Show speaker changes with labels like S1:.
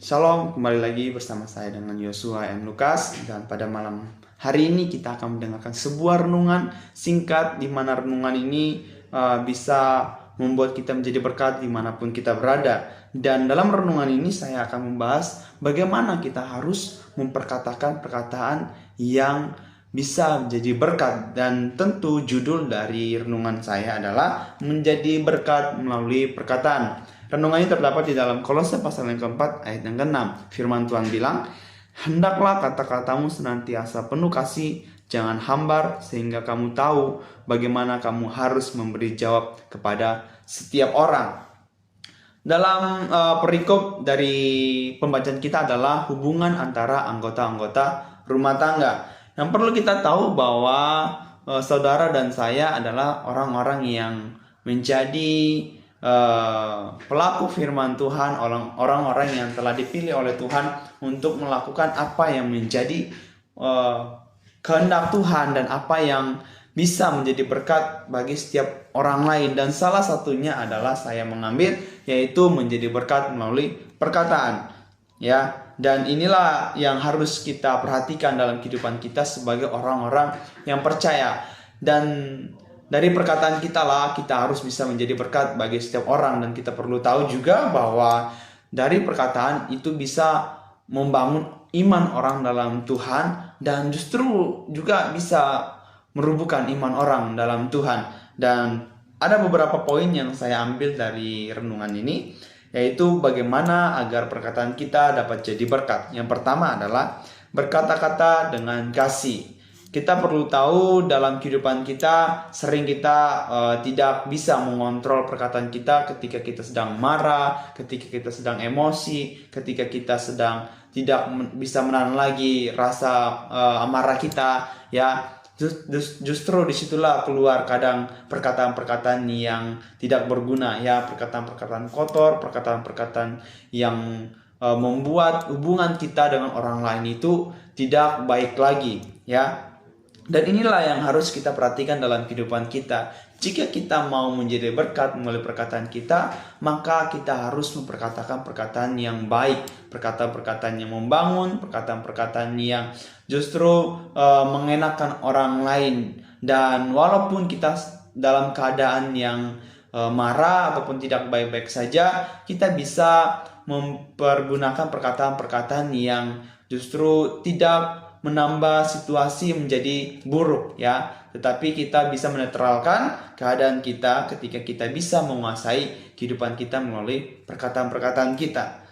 S1: Shalom, kembali lagi bersama saya dengan Yosua M. Lukas. Dan pada malam hari ini kita akan mendengarkan sebuah renungan singkat, di mana renungan ini bisa membuat kita menjadi berkat dimanapun kita berada. Dan dalam renungan ini saya akan membahas bagaimana kita harus memperkatakan perkataan yang bisa menjadi berkat. Dan tentu judul dari renungan saya adalah menjadi berkat melalui perkataan. Renungan ini terdapat di dalam Kolose pasal yang keempat ayat yang ke-6. Firman Tuhan bilang, "Hendaklah kata-katamu senantiasa penuh kasih, jangan hambar, sehingga kamu tahu bagaimana kamu harus memberi jawab kepada setiap orang." Dalam perikop dari pembacaan kita adalah hubungan antara anggota-anggota rumah tangga. Yang perlu kita tahu bahwa saudara dan saya adalah orang-orang yang menjadi pelaku firman Tuhan, orang-orang yang telah dipilih oleh Tuhan untuk melakukan apa yang menjadi kehendak Tuhan dan apa yang bisa menjadi berkat bagi setiap orang lain. Dan salah satunya adalah saya mengambil, yaitu menjadi berkat melalui perkataan, ya. Dan inilah yang harus kita perhatikan dalam kehidupan kita sebagai orang-orang yang percaya. Dan dari perkataan kita lah kita harus bisa menjadi berkat bagi setiap orang. Dan kita perlu tahu juga bahwa dari perkataan itu bisa membangun iman orang dalam Tuhan, dan justru juga bisa merubuhkan iman orang dalam Tuhan. Dan ada beberapa poin yang saya ambil dari renungan ini, yaitu bagaimana agar perkataan kita dapat jadi berkat. Yang pertama adalah berkata-kata dengan kasih. Kita perlu tahu dalam kehidupan kita sering kita tidak bisa mengontrol perkataan kita ketika kita sedang marah, ketika kita sedang emosi, ketika kita sedang tidak bisa menahan lagi rasa amarah kita, ya. Justru disitulah keluar kadang perkataan-perkataan yang tidak berguna, ya, perkataan-perkataan kotor, perkataan-perkataan yang membuat hubungan kita dengan orang lain itu tidak baik lagi, ya. Dan inilah yang harus kita perhatikan dalam kehidupan kita. Jika kita mau menjadi berkat melalui perkataan kita, maka kita harus memperkatakan perkataan yang baik, perkataan-perkataan yang membangun, perkataan-perkataan yang justru mengenakan orang lain. Dan walaupun kita dalam keadaan yang marah ataupun tidak baik-baik saja, kita bisa mempergunakan perkataan-perkataan yang justru tidak menambah situasi menjadi buruk, ya, tetapi kita bisa menetralkan keadaan kita ketika kita bisa menguasai kehidupan kita melalui perkataan-perkataan kita.